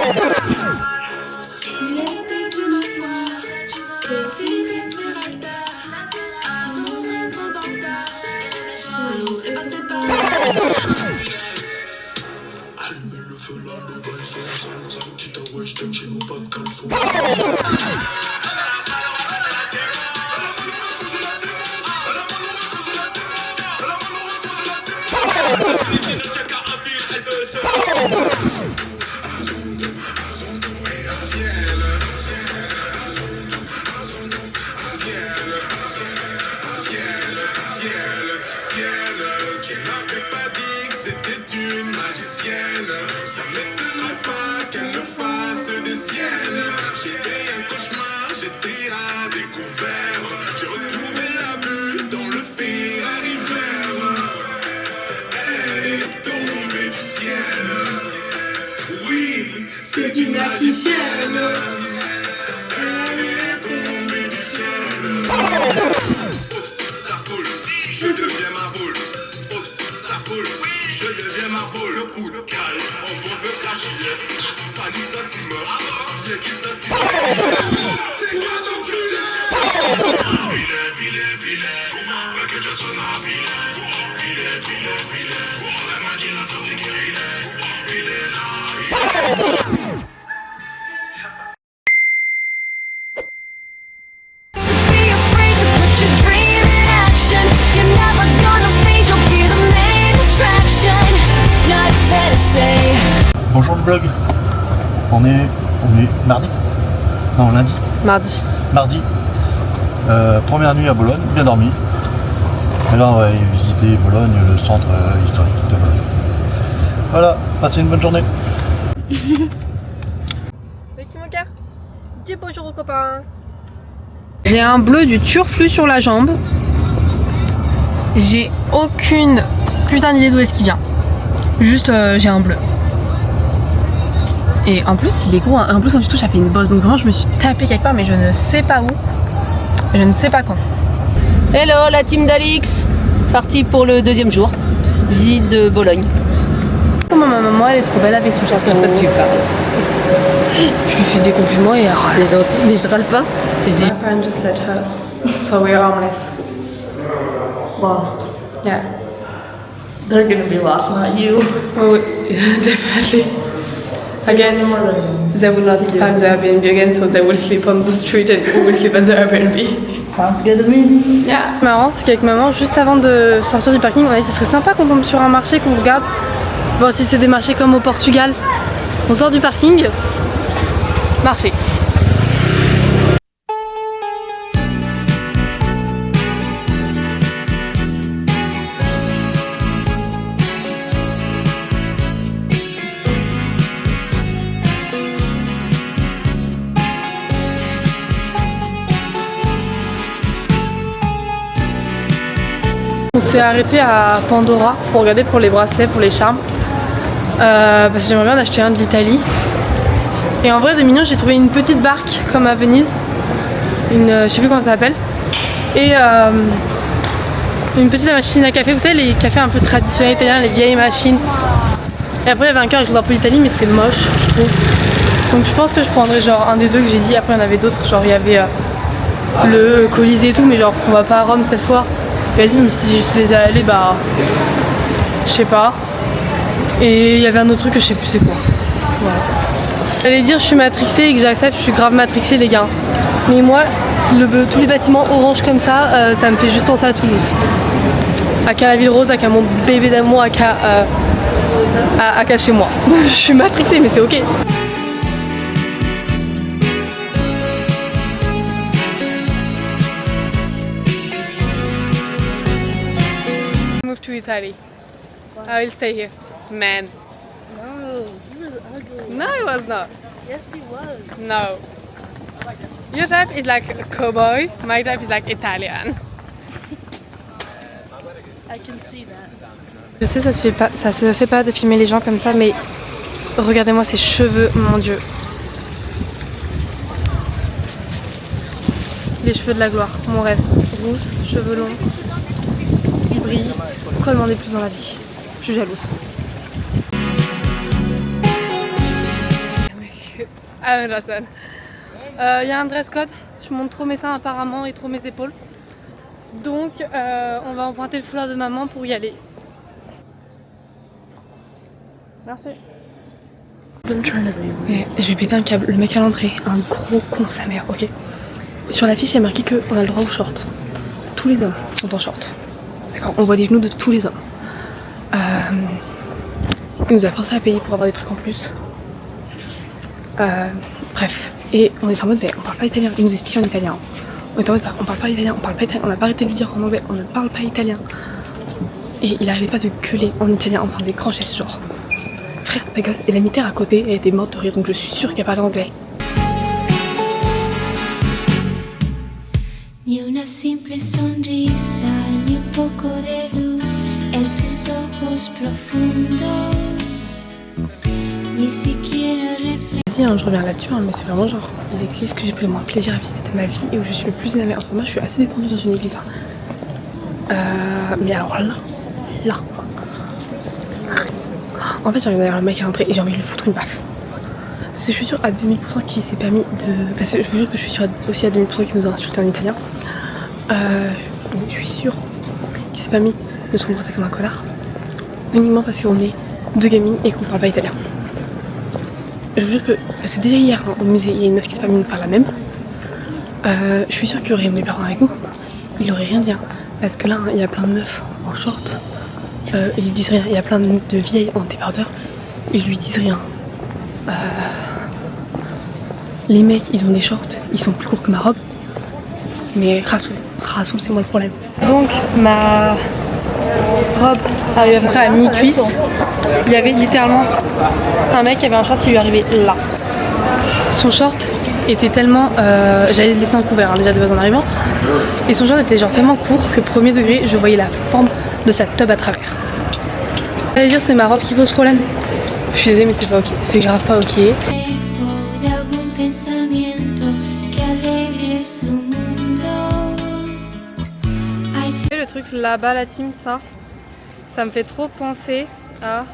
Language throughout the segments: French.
Il était une fois petite Esmeralda, à montrer son pantalon et les méchants loups et passait par. Allumer le feu là, le bail sans petit wesh, t'as chez nous pas de caleçon. Tu m'avais pas dit que c'était une magicienne. Ça m'étonnerait pas qu'elle me fasse des siennes. J'ai fait un cauchemar, j'étais à découvert. J'ai retrouvé la vue dans le Ferrari vert. Elle est tombée du ciel. Oui, c'est une magicienne. Elle est tombée du ciel. Ça coule, je deviens ma boule. Ça coule, je deviens ma boule. Le coup de calme, on veut cracher. Pas ni sentiment, y'a qui sentiment. T'es quoi d'enculé? Billet, Michael Jackson a billet. Elle m'a dit l'entendre des guerrilles. Il est là. Bonjour le blog. On est mardi? Non, lundi. Mardi. Première nuit à Bologne, bien dormi. Et là on va visiter Bologne, le centre historique de Bologne. Voilà, passez une bonne journée. Dis bonjour aux copains. J'ai un bleu du turflu sur la jambe. J'ai aucune putain d'idée d'où est-ce qu'il vient. Juste j'ai un bleu. Et en plus il est gros, hein. En plus quand tu touches ça fait une bosse. Donc vraiment je me suis tapé quelque part mais je ne sais pas où. Je ne sais pas quand. Hello la team d'Alix. Parti pour le deuxième jour. Visite de Bologne. Comment ma maman elle est trop belle avec son chapeau. Tu parles. Je lui fais des compliments et elle râle. C'est gentil, mais je râle pas. Je dis. My friend just left us, so we're homeless. Lost. Yeah. They're gonna be lost, not you. Oh, definitely. I guess they will not find the Airbnb again, so they will sleep on the street and we will sleep at the Airbnb. Sounds good to me. Yeah. Marrant, c'est qu'avec maman, juste avant de sortir du parking, on a dit que ce serait sympa qu'on tombe sur un marché, qu'on regarde. Bon, si c'est des marchés comme au Portugal, on sort du parking, marché. On s'est arrêté à Pandora pour regarder pour les bracelets, pour les charmes. Parce que j'aimerais bien en acheter un de l'Italie. Et en vrai de mignon j'ai trouvé une petite barque comme à Venise. Je sais plus comment ça s'appelle. Et une petite machine à café. Vous savez les cafés un peu traditionnels italiens, les vieilles machines. Et après il y avait un cœur avec le drapeau d'Italie mais c'est moche je trouve. Donc je pense que je prendrais genre un des deux que j'ai dit. Après il y en avait d'autres, genre il y avait le Colisée et tout. Mais genre on va pas à Rome cette fois. Vas-y, même si j'ai juste les aller, bah je sais pas. Et il y avait un autre truc que je sais plus c'est quoi. Voilà. J'allais dire je suis matrixée et que j'accepte, je suis grave matrixée les gars. Mais moi, tous les bâtiments orange comme ça, ça me fait juste penser à Toulouse. À la Ville Rose, à mon bébé d'amour, à chez moi. Je suis matrixée mais c'est ok. Move to Italy. I will stay here. Man. No, he was ugly. No, it was not. Yes, he was. No. Your type is like a cowboy. My type is like Italian. I can see that. Je sais, ça se fait pas de filmer les gens comme ça, mais regardez-moi ces cheveux, mon Dieu. Les cheveux de la gloire, mon rêve. Rousse, cheveux longs, ils brillent. Quoi demander plus dans la vie? Je suis jalouse. Ah ouais, la salle. Il y a un dress code. Je montre trop mes seins apparemment et trop mes épaules. Donc on va emprunter le foulard de maman pour y aller. Merci. Je vais péter un câble. Le mec à l'entrée, un gros con sa mère, ok. Sur l'affiche il y a marqué qu'on a le droit aux shorts. Tous les hommes sont en short. D'accord, on voit les genoux de tous les hommes. Il nous a forcé à payer pour avoir des trucs en plus. Bref. Et on est en mode, on parle pas italien. Il nous explique en italien. On est en mode, on parle pas italien, on parle pas italien. On a pas arrêté de lui dire en anglais, on ne parle pas italien. Et il arrêtait pas de gueuler en italien en train de décrocher ce genre. Frère, ta gueule. Et la militaire à côté, elle était morte de rire, donc je suis sûre qu'elle parlait anglais. Ni una simple sonrisa, ni un poco de luz en sus ojos profundos, ni siquiera reflexión. Je reviens là-dessus, mais c'est vraiment genre l'église que j'ai pris le moins plaisir à visiter de ma vie et où je suis le plus énervée. En ce moment, je suis assez détendue dans une église. Mais alors là. En fait, j'ai envie d'aller voir le mec à l'entrée et j'ai envie de lui foutre une baffe. Parce que je suis sûre à 2000% qu'il s'est permis de. Parce que je vous jure que je suis sûre aussi à 2000% qu'il nous a insulté en italien. Je suis sûre qu'il s'est permis de se comporter comme un connard. Uniquement parce qu'on est deux gamines et qu'on parle pas italien. Je vous jure que, parce que déjà hier au musée il y a une meuf qui s'est permis de nous faire la même. Je suis sûre qu'il y aurait mes parents avec nous, il aurait rien dit. Parce que là il y a plein de meufs en short, ils disent rien. Il y a plein de vieilles en débardeur, ils lui disent rien. Les mecs ils ont des shorts, ils sont plus courts que ma robe. Mais Rassoul c'est moi le problème. Donc ma robe arrive à peu près à mi-cuisse. Il y avait littéralement un mec qui avait un short qui lui arrivait là. Son short était tellement... j'allais le laisser en couvert déjà de base en arrivant. Et son short était genre tellement court que premier degré je voyais la forme de sa tub à travers. J'allais dire c'est ma robe qui pose problème. Je suis désolée mais c'est pas ok. C'est grave pas ok. Le truc là-bas, la team, ça me fait trop penser à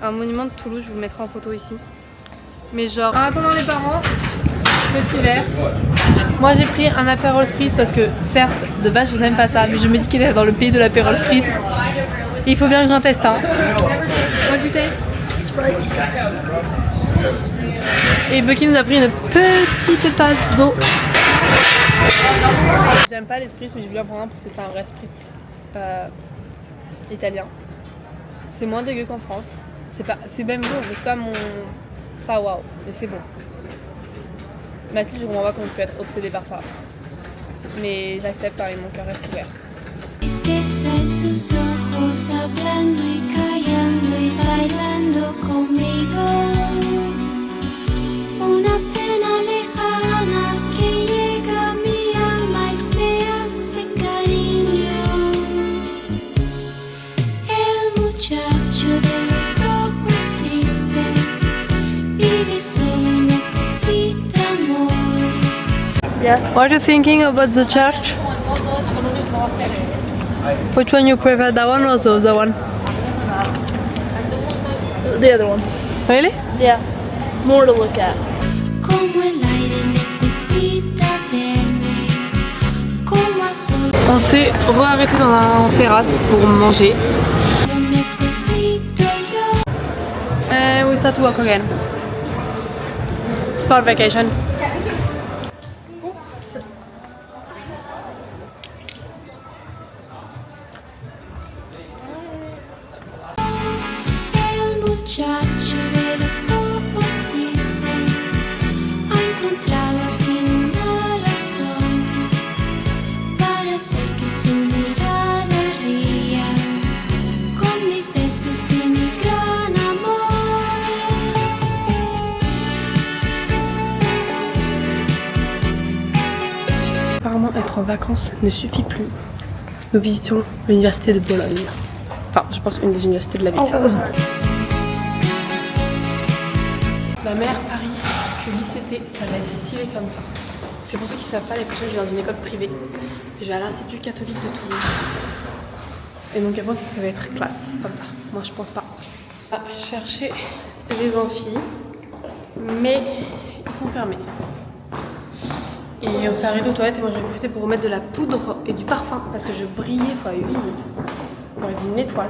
un monument de Toulouse. Je vous mettrai en photo ici. Mais genre, en attendant les parents, petit verre. Moi j'ai pris un Aperol Spritz parce que certes, de base je n'aime pas ça, mais je me dis qu'il est dans le pays de l'Aperol Spritz. Il faut bien que j'en teste. Hein. Moi tu t'es Et Bucky nous a pris une petite tasse d'eau. J'aime pas les spritz mais je voulais en prendre un pour tester un vrai spritz italien. C'est moins dégueu qu'en France. C'est même bon mais c'est pas mon... C'est pas waouh, mais c'est bon. Mathilde je comprends pas qu'on peut être obsédé par ça. Mais j'accepte et mon cœur reste ouvert. Yeah. What are you thinking about the church? Which one you prefer, that one or the other one? The other one. Really? Yeah. More to look at. On s'est re-arrêté en terrasse pour manger. And we start to walk again. It's part vacation. Muchacho de los ojos tristes ha encontrado al fin una razón para hacer que su mirada ría con mis besos y mi gran amor. Apparemment être en vacances ne suffit plus. Nous visitons l'université de Bologne. Enfin, je pense une des universités de la ville. Ma mère parie que l'ICT, ça va être stylé comme ça. C'est pour ceux qui ne savent pas, les prochaines, je vais dans une école privée. Je vais à l'Institut catholique de Toulouse. Et donc après, ça va être classe, comme ça. Moi, je pense pas. On va chercher les amphis. Mais ils sont fermés. Et on s'est arrêté aux toilettes et moi j'ai profité pour remettre de la poudre et du parfum parce que je brillais fois 8. On aurait dit une étoile.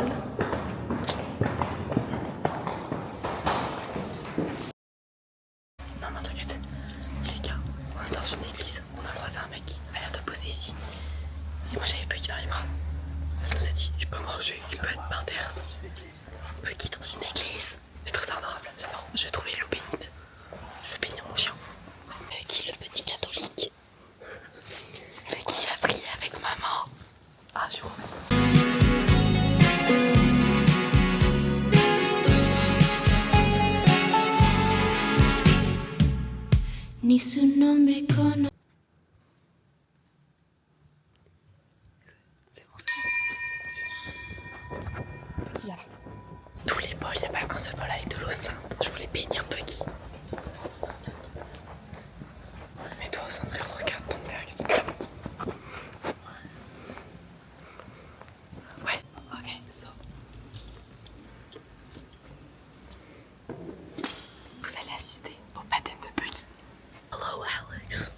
Non, t'inquiète. Les gars, on est dans une église, on a croisé un mec qui a l'air de bosser ici. Et moi j'avais Bucky dans les bras. Il nous a dit, je peux manger, je peux être par terre. Bucky dans une église. Je trouve ça adorable, j'adore. Je vais trouver l'eau bénite. Je vais bénir mon chien. Bucky le petit catholique. Bucky va prier avec maman. Ah, je suis Ni su nombre cono. tous les bols, il n'y a pas un seul bol avec de l'eau sainte. Je voulais bénir Bucky. Mais toi, Sandrine, regarde ton père, qu'est-ce que tu fais? Ouais, ok, so. Vous allez assister au baptême de Bucky. Hello, Alex.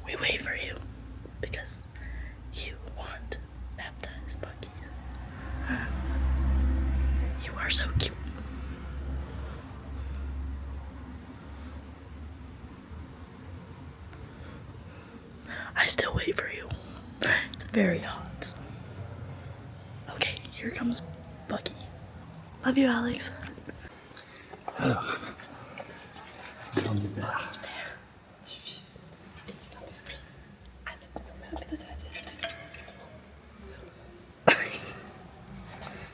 We wait for you because you want to baptize Bucky. You are so cute. I still wait for you. It's very hot. Okay, here comes Bucky. Love you, Alex. Alors, nom du Père, Du Fils et du Saint-Esprit. Amen.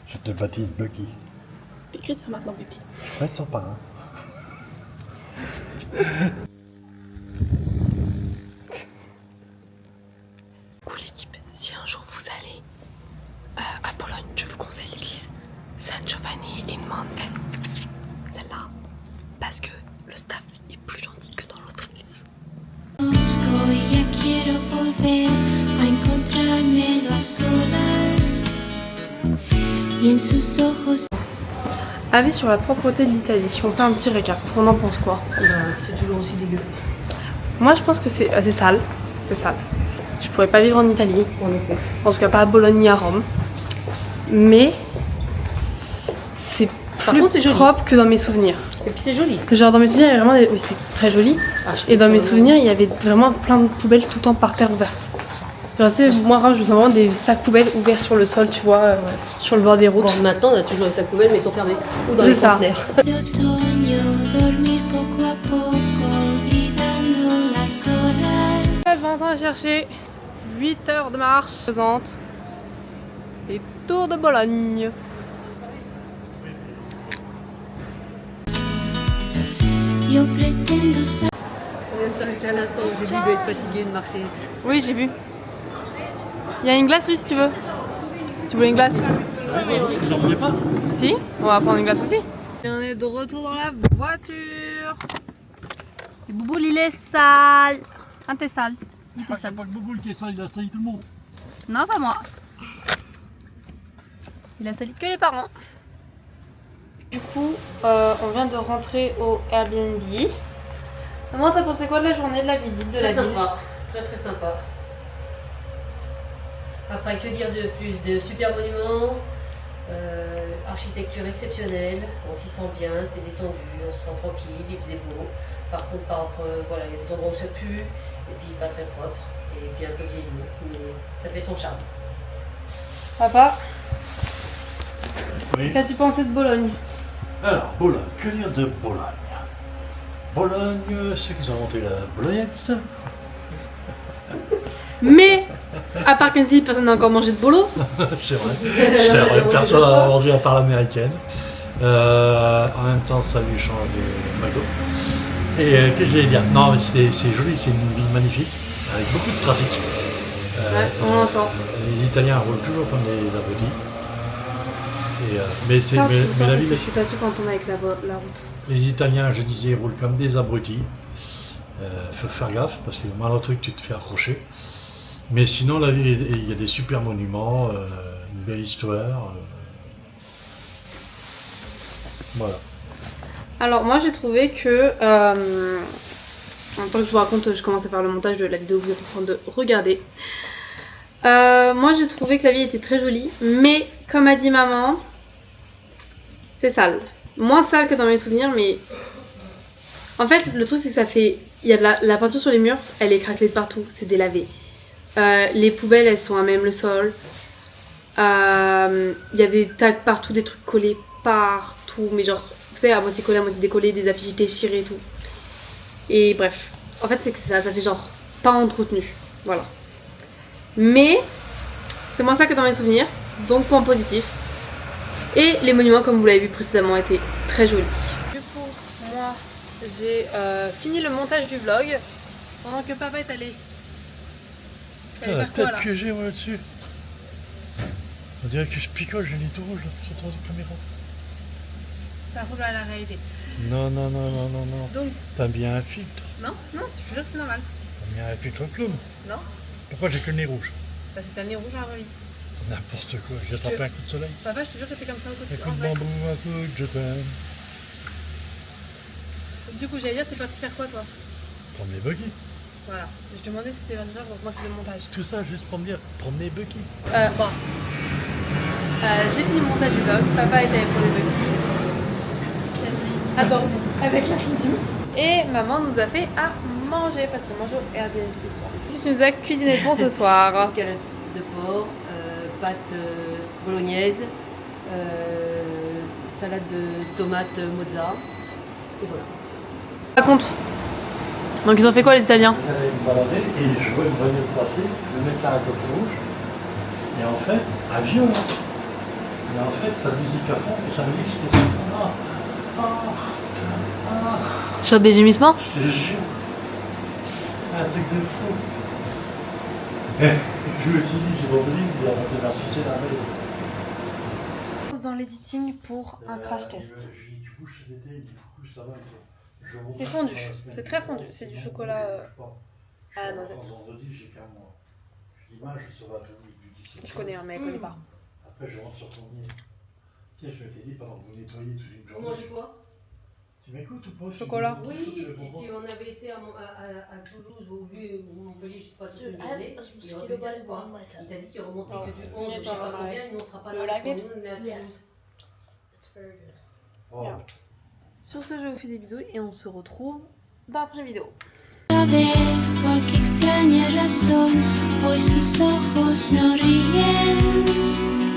je te baptise Bucky. T'écris maintenant, bébé. Je vais être son parrain. Coucou l'équipe, si un jour vous allez à Pologne, je vous conseille l'église San Giovanni in Monte. Celle-là, parce que le staff est plus gentil que dans l'autre église. Conozco y ya quiero volver a encontrármelo a solas y en sus ojos. Avis sur la propreté de l'Italie, on fait un petit récap, on en pense quoi? C'est toujours aussi dégueu. Moi je pense que c'est sale, c'est sale. Je pourrais pas vivre en Italie, En effet. en tout cas pas à Bologne ni à Rome. Mais c'est Par plus contre, c'est joli. propre que dans mes souvenirs. Et puis c'est joli. Genre dans mes souvenirs, il y avait vraiment oui, c'est très joli. Ah, je Et dans mes trouve souvenirs, il y avait vraiment plein de poubelles tout le temps par terre ouvertes. Genre, tu sais, moi, je me souviens vraiment des sacs poubelles ouverts sur le sol, tu vois, sur le bord des routes. Bon, maintenant, on a toujours les sacs poubelles, mais ils sont fermés. Ou dans C'est les ça. conteneurs. De otoño, dormir poco a poco, olvidando las horas. Elle va en train de chercher 8 heures de marche présente. Et tour de Bologne. Yo pretendo saber. On vient de s'arrêter à l'instant. J'ai dit, il doit être fatigué de marcher. Oui, j'ai vu. Il y a une glacerie si tu veux. Tu voulais une glace? Vous en voulez pas? Si, on va prendre une glace aussi. Et on est de retour dans la voiture. Et Bouboule, il est sale. Ah, t'es sale. Il était sale. pas que Bouboule qui est sale, il a sali tout le monde. Non, pas moi. Il a sali que les parents. Du coup, on vient de rentrer au Airbnb. Maman, t'as pensé quoi de la journée, de la visite, de la Très ville? sympa. Très très sympa. Après, que dire de plus? De super monuments, architecture exceptionnelle, on s'y sent bien, c'est détendu, on se sent tranquille, il faisait beau. Par contre, voilà, il y a des endroits où ça pue, et puis pas très propre, et puis un peu vieillot, mais ça fait son charme. Papa, Oui. qu'as-tu pensé de Bologne? Alors, Bologne, que dire de Bologne? Bologne, ceux qui ont inventé la bolognaise. Mais, à part qu'ici, personne n'a encore mangé de bolo. C'est vrai. C'est vrai, personne n'a mangé à part l'américaine. En même temps, ça lui change de McDo. Et qu'est-ce que j'allais dire? Non, mais c'est joli, c'est une ville magnifique, avec beaucoup de trafic. Ouais, on l'entend. Les Italiens roulent toujours comme des abrutis. Mais la ville, Je suis pas sûre quand on est avec la route. les Italiens, je disais, roulent comme des abrutis. Faut faire gaffe parce que le moindre truc, tu te fais accrocher. Mais sinon, la ville, il y a des super monuments, une belle histoire. Voilà. Alors moi j'ai trouvé que... en même temps que je vous raconte, je commence à faire le montage de la vidéo que vous êtes en train de regarder. Moi j'ai trouvé que la ville était très jolie, mais comme a dit maman, c'est sale. Moins sale que dans mes souvenirs, mais... En fait, le truc c'est que ça fait... Il y a de la peinture sur les murs, elle est craquelée de partout, c'est délavé. Les poubelles, elles sont à même le sol. Il y a des tags partout, des trucs collés partout, mais genre, vous savez, à moitié collés, à moitié décollés, des affiches déchirées et tout. Et bref, en fait, c'est que ça fait genre pas entretenu, voilà. Mais c'est moins ça que dans mes souvenirs, donc point positif. Et les monuments, comme vous l'avez vu précédemment, étaient très jolis. Du coup, moi, j'ai fini le montage du vlog pendant que papa est allé. La tête que j'ai moi là-dessus. On dirait que je picole, j'ai une tout rouge là, sur ton caméra. Ça ressemble à la réalité. Non. Donc, T'as bien un filtre. non, je te jure que c'est normal. T'as bien un filtre clown. Non, Pourquoi j'ai que le nez rouge? parce que t'as le nez rouge à la N'importe quoi, j'ai attrapé un coup de soleil. Papa, je te jure que j'étais comme ça au Un quotidien. coup de bambou, un coup de je t'aime. Du coup, j'allais dire, t'es parti faire quoi toi? Promener Bucky. Voilà, je te demandais si c'était 20h, donc moi je faisais le montage. Tout ça juste pour me dire promener Bucky. Bon. J'ai fini le montage du vlog, papa est allé pour les bugs. Attends, avec la cuisine. Et maman nous a fait à manger parce qu'on mange au Airbnb ce soir. Tu nous as cuisiné pour ce soir. Escalope de porc, pâtes bolognaise, salade de tomates mozza. Et voilà. Raconte. Donc ils ont fait quoi les Italiens? J'allais me balader et je vois une bagnole passer, je vais mettre ça à la coiffe rouge. Et en fait, avion. Et en fait, ça musique à fond et ça me dit que c'était Sur des gémissements? je te jure. Un truc de fou. Je me suis dit, c'est pas possible, il a monté vers succès la veille. Dans l'editing pour un crash test. Du coup, je t'étais, du coup, ça va. C'est fondu, c'est très fondu, c'est du chocolat à la noisette. Vendredi, j'ai qu'un mois. Dimanche, je serai à Toulouse du 17. Je connais, mais elle connaît pas. Après, je rentre sur ton nid. Tiens, je m'étais dit, pendant que vous nettoyez toute une Vous journée. mangez quoi? Tu m'écoutes ou pas? Chocolat. Oui, si on avait été à Toulouse ou Montpellier, je sais pas, toute une journée, il aurait pu dire quoi? Il t'a dit qu'il remontait que du 11, je sais pas combien, nous on sera pas là, parce que nous on est à Toulouse. Oh. Sur ce, je vous fais des bisous et on se retrouve dans la prochaine vidéo. Ver por qué extraña razón hoy sus ojos no ríen.